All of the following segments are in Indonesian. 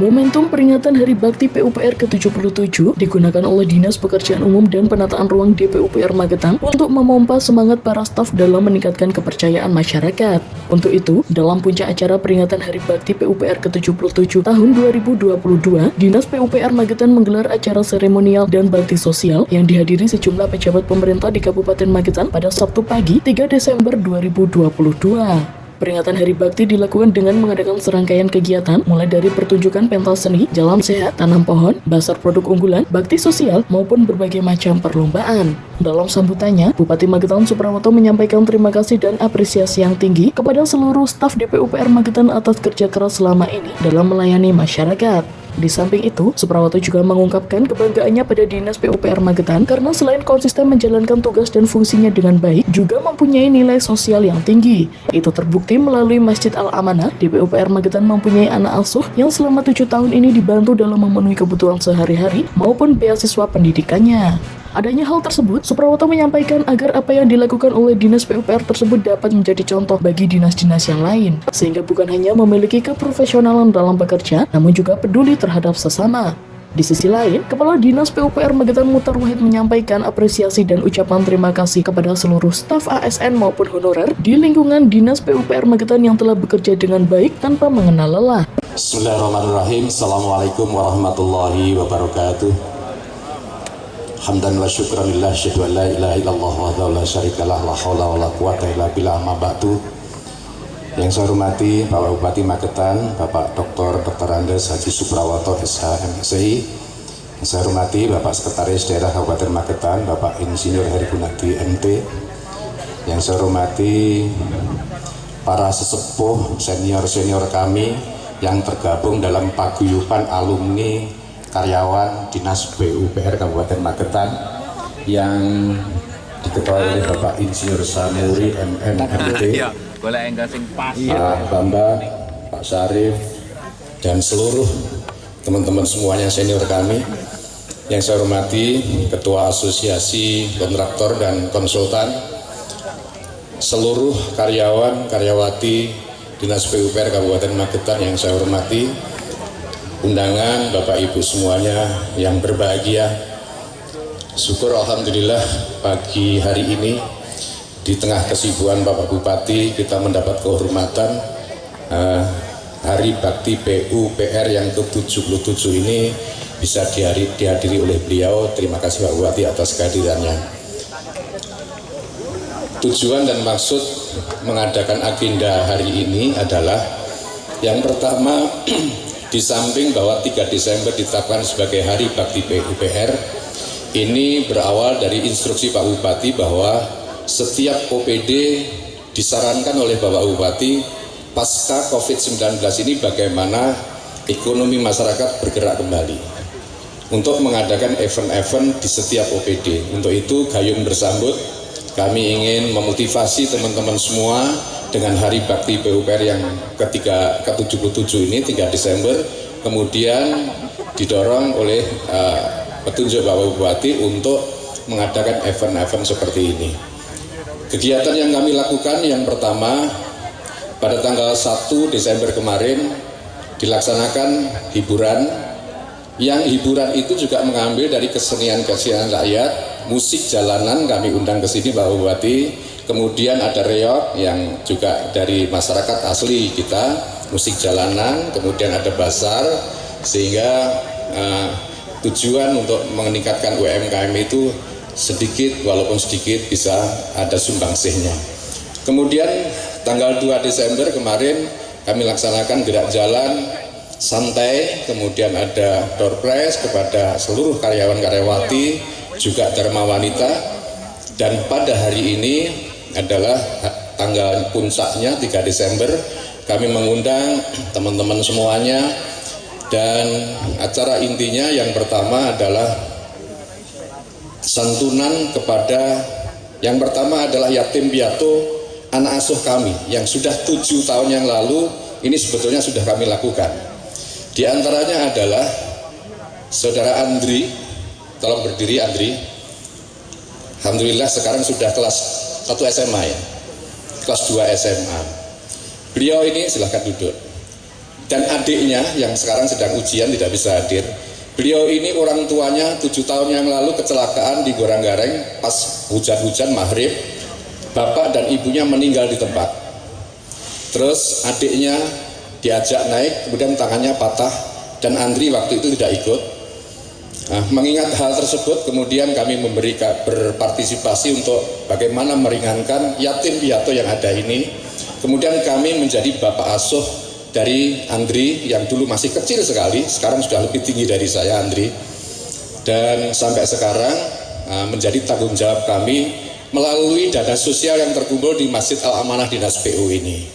Momentum peringatan Hari Bakti PUPR ke-77 digunakan oleh Dinas Pekerjaan Umum dan Penataan Ruang DPUPR Magetan untuk memompa semangat para staf dalam meningkatkan kepercayaan masyarakat. Untuk itu, dalam puncak acara peringatan Hari Bakti PUPR ke-77 tahun 2022, Dinas PUPR Magetan menggelar acara seremonial dan bakti sosial yang dihadiri sejumlah pejabat pemerintah di Kabupaten Magetan pada Sabtu pagi 3 Desember 2022. Peringatan Hari Bakti dilakukan dengan mengadakan serangkaian kegiatan mulai dari pertunjukan pentas seni, jalan sehat, tanam pohon, basar produk unggulan, bakti sosial, maupun berbagai macam perlombaan. Dalam sambutannya, Bupati Magetan Suprawoto menyampaikan terima kasih dan apresiasi yang tinggi kepada seluruh staf DPUPR Magetan atas kerja keras selama ini dalam melayani masyarakat. Di samping itu, Suprawoto juga mengungkapkan kebanggaannya pada Dinas PUPR Magetan karena selain konsisten menjalankan tugas dan fungsinya dengan baik, juga mempunyai nilai sosial yang tinggi. Itu terbukti melalui Masjid Al-Amanah. DPUPR Magetan mempunyai anak asuh yang selama 7 tahun ini dibantu dalam memenuhi kebutuhan sehari-hari maupun beasiswa pendidikannya. Adanya hal tersebut, Suprawoto menyampaikan agar apa yang dilakukan oleh Dinas PUPR tersebut dapat menjadi contoh bagi dinas-dinas yang lain, sehingga bukan hanya memiliki keprofesionalan dalam bekerja, namun juga peduli terhadap sesama. Di sisi lain, Kepala Dinas PUPR Magetan Mutar Wahid menyampaikan apresiasi dan ucapan terima kasih kepada seluruh staf ASN maupun honorer di lingkungan Dinas PUPR Magetan yang telah bekerja dengan baik tanpa mengenal lelah. Bismillahirrahmanirrahim. Assalamualaikum warahmatullahi wabarakatuh. Hamdan wa syukranillah, syahadu an la ilaha illallah wahdahu la syarikalah, la haula wa la quwata illa billah, amma ba'du. Yang saya hormati Bapak Bupati Magetan, Bapak Dr. Andes Haji Suprawoto SH MSI. Yang saya hormati Bapak Sekretaris Daerah Kabupaten Magetan, Bapak Insinyur Heri Gunadi MT. Yang saya hormati para sesepuh senior-senior kami yang tergabung dalam paguyuban alumni karyawan Dinas PUPR Kabupaten Magetan yang diketuai oleh Bapak Insinyur Samuri MMMT, Pak Bambang, Pak Syarif, dan seluruh teman-teman semuanya senior kami. Yang saya hormati Ketua Asosiasi Kontraktor dan Konsultan, seluruh karyawan, karyawati Dinas PUPR Kabupaten Magetan yang saya hormati, undangan Bapak Ibu semuanya yang berbahagia. Syukur alhamdulillah pagi hari ini di tengah kesibukan Bapak Bupati kita mendapat kehormatan Hari Bakti PUPR yang ke-77 ini bisa dihadiri oleh beliau. Terima kasih Pak Bupati atas kehadirannya. Tujuan dan maksud mengadakan agenda hari ini adalah yang pertama, di samping bahwa 3 Desember ditetapkan sebagai Hari Bakti PUPR, ini berawal dari instruksi Pak Bupati bahwa setiap OPD disarankan oleh Bapak Bupati pasca COVID-19 ini bagaimana ekonomi masyarakat bergerak kembali untuk mengadakan event-event di setiap OPD. Untuk itu gayung bersambut, kami ingin memotivasi teman-teman semua dengan Hari Bakti PUPR yang ke-77 ini 3 Desember, kemudian didorong oleh petunjuk Bapak Bupati untuk mengadakan event-event seperti ini. Kegiatan yang kami lakukan yang pertama, pada tanggal 1 Desember kemarin dilaksanakan hiburan, yang hiburan itu juga mengambil dari kesenian-kesenian rakyat, musik jalanan kami undang ke sini Bapak Bupati. Kemudian ada reog yang juga dari masyarakat asli kita, musik jalanan, kemudian ada basar, sehingga tujuan untuk meningkatkan UMKM itu sedikit, walaupun sedikit bisa ada sumbangsihnya. Kemudian tanggal 2 Desember kemarin kami laksanakan gerak jalan santai, kemudian ada door prize kepada seluruh karyawan-karyawati, juga Dharma Wanita, dan pada hari ini adalah tanggal puncaknya 3 Desember kami mengundang teman-teman semuanya, dan acara intinya yang pertama adalah santunan kepada yang pertama adalah yatim piatu anak asuh kami yang sudah 7 tahun yang lalu ini sebetulnya sudah kami lakukan. Di antaranya adalah Saudara Andri, tolong berdiri Andri. Alhamdulillah sekarang sudah kelas 1 SMA ya, kelas 2 SMA. Beliau ini silahkan duduk. dan adiknya yang sekarang sedang ujian tidak bisa hadir. Beliau ini orang tuanya 7 tahun yang lalu kecelakaan di Goranggareng pas hujan-hujan maghrib, bapak dan ibunya meninggal di tempat. Terus adiknya diajak naik, kemudian tangannya patah dan Andri waktu itu tidak ikut. Nah, mengingat hal tersebut, kemudian kami berpartisipasi untuk bagaimana meringankan yatim piatu yang ada ini. Kemudian kami menjadi bapak asuh dari Andri yang dulu masih kecil sekali, sekarang sudah lebih tinggi dari saya Andri. Dan sampai sekarang menjadi tanggung jawab kami melalui dana sosial yang terkumpul di Masjid Al-Amanah Dinas PU ini.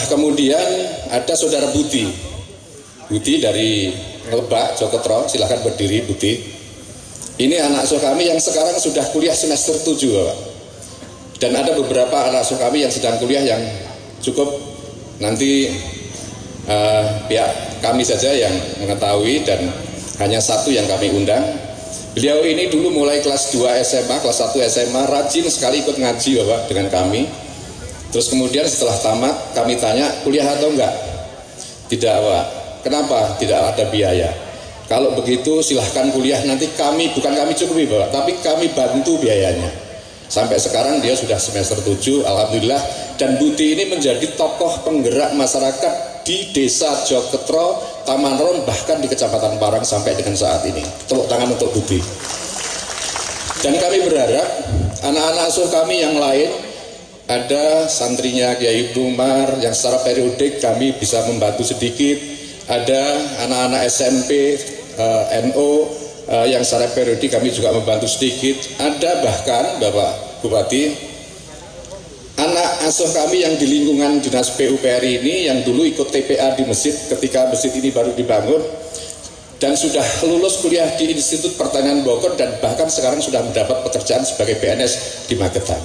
Kemudian ada saudara Buti dari Lebak, Joketro, silahkan berdiri Buti. Ini anak asuh kami yang sekarang sudah kuliah semester 7 Bapak. Dan ada beberapa anak asuh kami yang sedang kuliah yang cukup nanti pihak kami saja yang mengetahui dan hanya satu yang kami undang. Beliau ini dulu mulai kelas 2 SMA, kelas 1 SMA, rajin sekali ikut ngaji Bapak dengan kami. Terus kemudian setelah tamat kami tanya kuliah atau enggak? Tidak Pak. Kenapa? Tidak ada biaya. Kalau begitu silahkan kuliah, nanti bukan kami cukupi Bapak, tapi kami bantu biayanya. Sampai sekarang dia sudah semester 7, Alhamdulillah. Dan Buti ini menjadi tokoh penggerak masyarakat di desa Joketro, Taman Ron, bahkan di Kecamatan Parang sampai dengan saat ini. Tepuk tangan untuk Buti. Dan kami berharap anak-anak asuh kami yang lain, ada santrinya Kiai Umar yang secara periodik kami bisa membantu sedikit, ada anak-anak SMP NO yang secara periodik kami juga membantu sedikit, ada bahkan Bapak Bupati anak asuh kami yang di lingkungan Dinas PUPR ini yang dulu ikut TPA di masjid ketika masjid ini baru dibangun dan sudah lulus kuliah di Institut Pertanian Bogor dan bahkan sekarang sudah mendapat pekerjaan sebagai PNS di Magetan.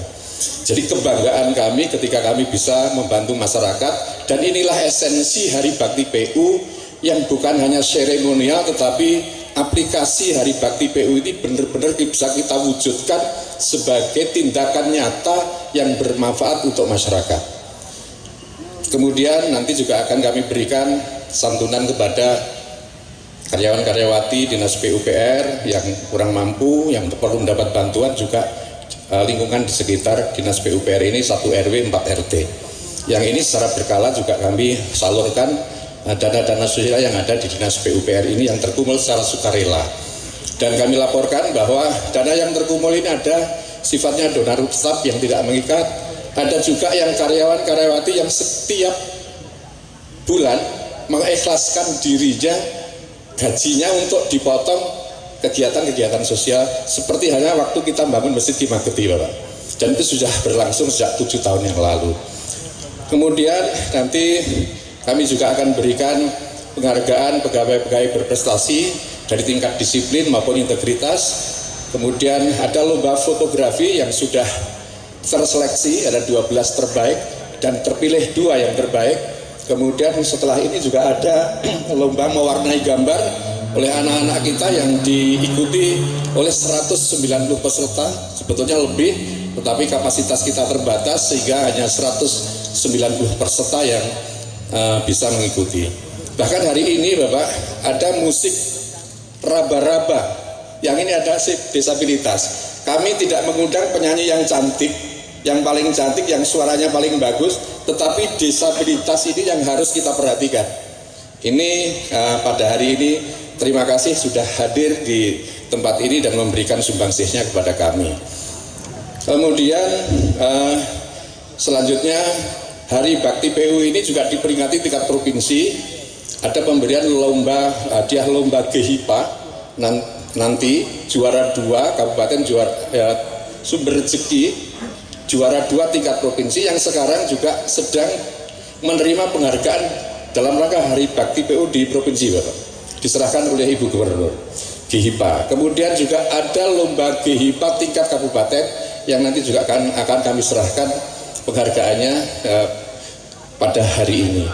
Jadi kebanggaan kami ketika kami bisa membantu masyarakat, dan inilah esensi Hari Bakti PU yang bukan hanya seremonial tetapi aplikasi Hari Bakti PU ini benar-benar bisa kita wujudkan sebagai tindakan nyata yang bermanfaat untuk masyarakat. Kemudian nanti juga akan kami berikan santunan kepada karyawan-karyawati Dinas PUPR yang kurang mampu, yang perlu mendapat bantuan, juga lingkungan di sekitar Dinas PUPR ini 1 RW 4 RT. Yang ini secara berkala juga kami salurkan dana-dana sosial yang ada di Dinas PUPR ini yang terkumpul secara sukarela. Dan kami laporkan bahwa dana yang terkumpul ini ada sifatnya donor tetap yang tidak mengikat, ada juga yang karyawan-karyawati yang setiap bulan mengikhlaskan dirinya gajinya untuk dipotong kegiatan-kegiatan sosial seperti halnya waktu kita bangun masjid di Mageti Bapak, dan itu sudah berlangsung sejak 7 tahun yang lalu. Kemudian nanti kami juga akan berikan penghargaan pegawai-pegawai berprestasi dari tingkat disiplin maupun integritas. Kemudian ada lomba fotografi yang sudah terseleksi, ada 12 terbaik dan terpilih 2 yang terbaik. Kemudian setelah ini juga ada lomba mewarnai gambar oleh anak-anak kita yang diikuti oleh 190 peserta, sebetulnya lebih, tetapi kapasitas kita terbatas sehingga hanya 190 peserta yang bisa mengikuti. Bahkan hari ini Bapak ada musik raba-raba, yang ini ada disabilitas. Kami tidak mengundang penyanyi yang cantik, yang paling cantik, yang suaranya paling bagus, tetapi disabilitas ini yang harus kita perhatikan. Ini pada hari ini terima kasih sudah hadir di tempat ini dan memberikan sumbangsihnya kepada kami. Kemudian selanjutnya Hari Bakti PU ini juga diperingati tingkat provinsi. Ada pemberian lomba hadiah lomba GHIPA nanti juara 2 Kabupaten Sumber Rezeki, juara 2 tingkat provinsi yang sekarang juga sedang menerima penghargaan dalam rangka Hari Bakti PU di provinsi Bapak, diserahkan oleh Ibu Gubernur GHIPA. Kemudian juga ada lomba GHIPA tingkat kabupaten yang nanti juga akan kami serahkan penghargaannya pada hari ini.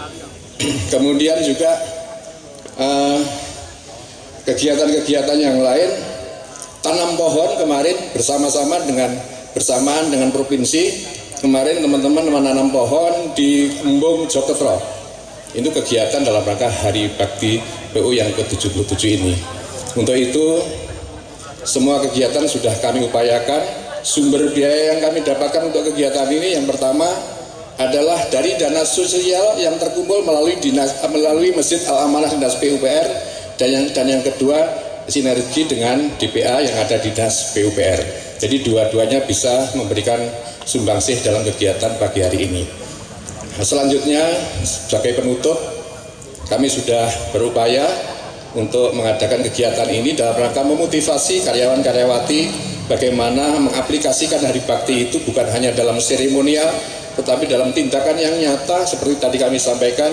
Kemudian juga kegiatan-kegiatan yang lain, tanam pohon kemarin bersamaan dengan provinsi. Kemarin teman-teman menanam pohon di Embung Joketro. Itu kegiatan dalam rangka Hari Bakti PU yang ke-77 ini. Untuk itu, semua kegiatan sudah kami upayakan. Sumber biaya yang kami dapatkan untuk kegiatan ini yang pertama adalah dari dana sosial yang terkumpul melalui Masjid Al-Amanah Dinas PUPR, dan yang kedua sinergi dengan DPA yang ada di Dinas PUPR. Jadi dua-duanya bisa memberikan sumbangsih dalam kegiatan pagi hari ini. Selanjutnya, sebagai penutup, kami sudah berupaya untuk mengadakan kegiatan ini dalam rangka memotivasi karyawan-karyawati bagaimana mengaplikasikan Hari Bakti itu bukan hanya dalam seremonial, tetapi dalam tindakan yang nyata seperti tadi kami sampaikan.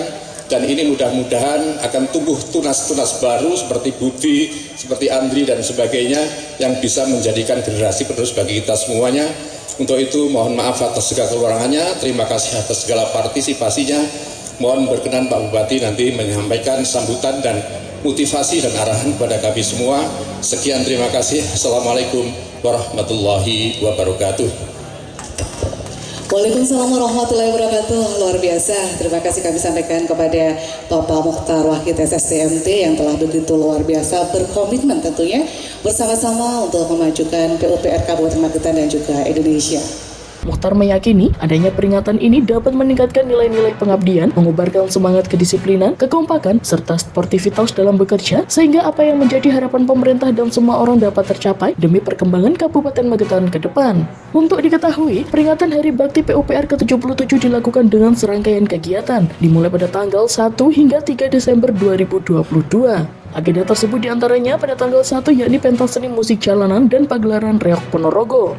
Dan ini mudah-mudahan akan tumbuh tunas-tunas baru seperti Budi, seperti Andri dan sebagainya yang bisa menjadikan generasi penerus bagi kita semuanya. Untuk itu mohon maaf atas segala kekurangannya, terima kasih atas segala partisipasinya. Mohon berkenan Pak Bupati nanti menyampaikan sambutan dan motivasi dan arahan kepada kami semua. Sekian, terima kasih. Assalamualaikum warahmatullahi wabarakatuh. Waalaikumsalam warahmatullahi wabarakatuh. Luar biasa. Terima kasih kami sampaikan kepada Bapak Mukhtar Wahid SSTMT yang telah begitu luar biasa berkomitmen tentunya bersama-sama untuk memajukan PUPR Kabupaten Magetan dan juga Indonesia. Mukhtar meyakini adanya peringatan ini dapat meningkatkan nilai-nilai pengabdian, mengobarkan semangat kedisiplinan, kekompakan, serta sportivitas dalam bekerja, sehingga apa yang menjadi harapan pemerintah dan semua orang dapat tercapai demi perkembangan Kabupaten Magetan ke depan. Untuk diketahui, peringatan Hari Bakti PUPR ke-77 dilakukan dengan serangkaian kegiatan, dimulai pada tanggal 1 hingga 3 Desember 2022. Agenda tersebut diantaranya pada tanggal 1 yakni pentas seni musik jalanan dan pagelaran reok Ponorogo.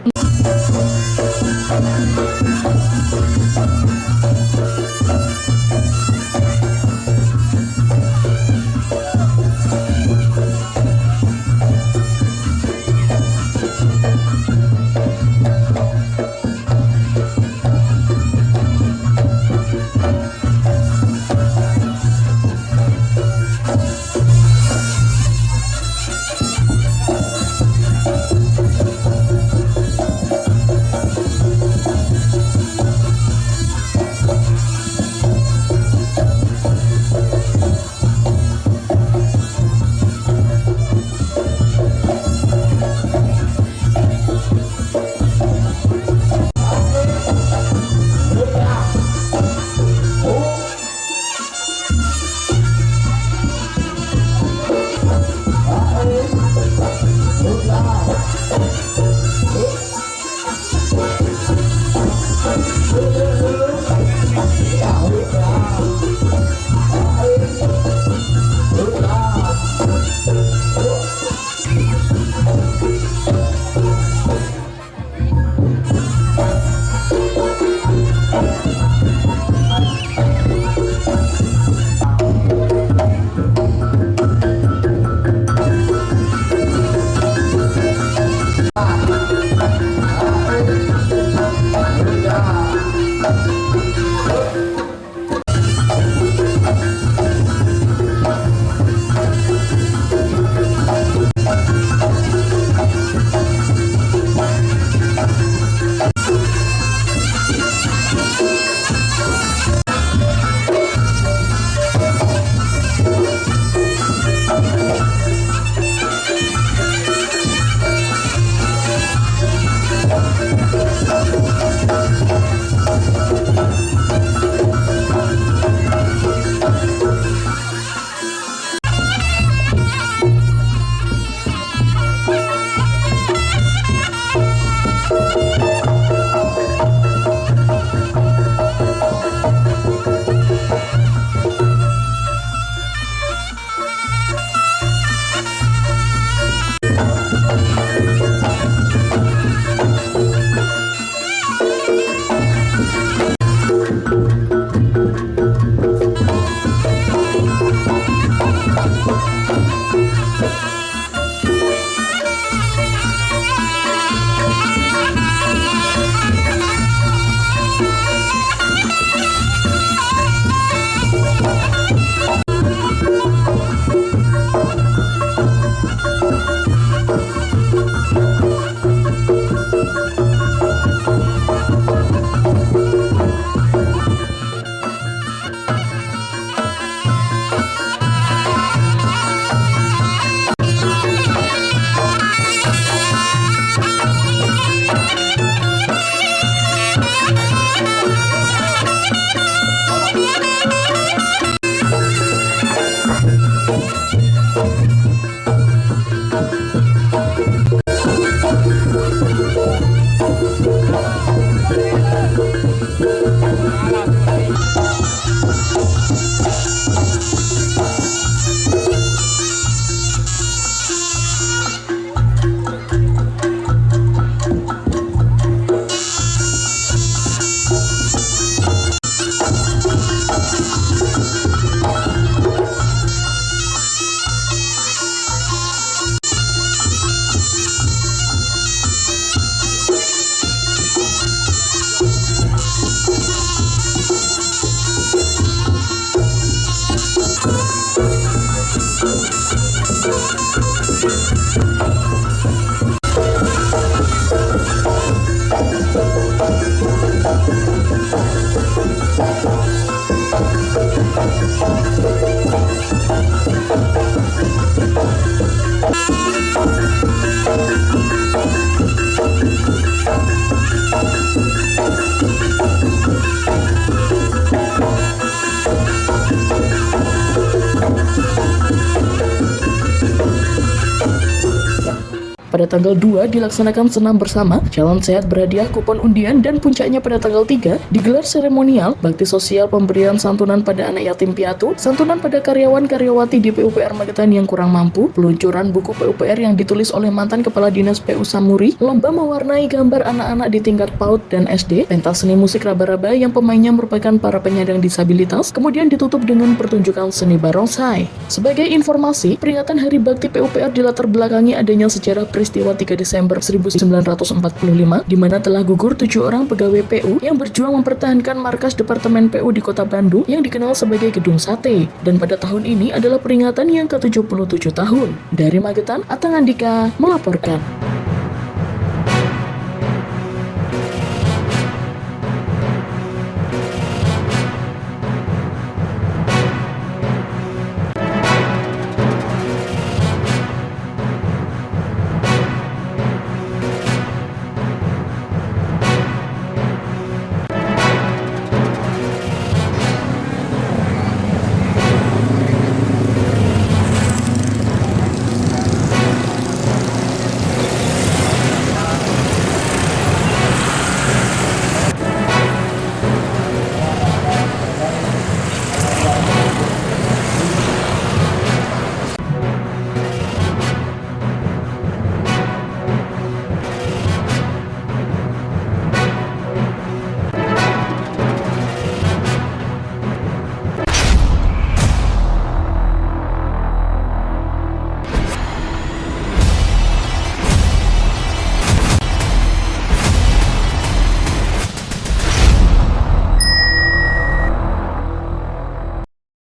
pada tanggal 2 dilaksanakan senam bersama, jalan sehat berhadiah kupon undian, dan puncaknya pada tanggal 3 digelar seremonial, bakti sosial pemberian santunan pada anak yatim piatu, santunan pada karyawan-karyawati di PUPR Magetan yang kurang mampu, peluncuran buku PUPR yang ditulis oleh mantan Kepala Dinas PU Samuri, lomba mewarnai gambar anak-anak di tingkat PAUD dan SD, pentas seni musik raba-raba yang pemainnya merupakan para penyandang disabilitas, kemudian ditutup dengan pertunjukan seni barongsai. Sebagai informasi, peringatan Hari Bakti PUPR dilatar belakangi adanya sejarah peristiwa 3 Desember 1945 di mana telah gugur 7 orang pegawai PU yang berjuang mempertahankan markas Departemen PU di Kota Bandung yang dikenal sebagai Gedung Sate. Dan pada tahun ini adalah peringatan yang ke-77 tahun. Dari Magetan, Atang Andika melaporkan.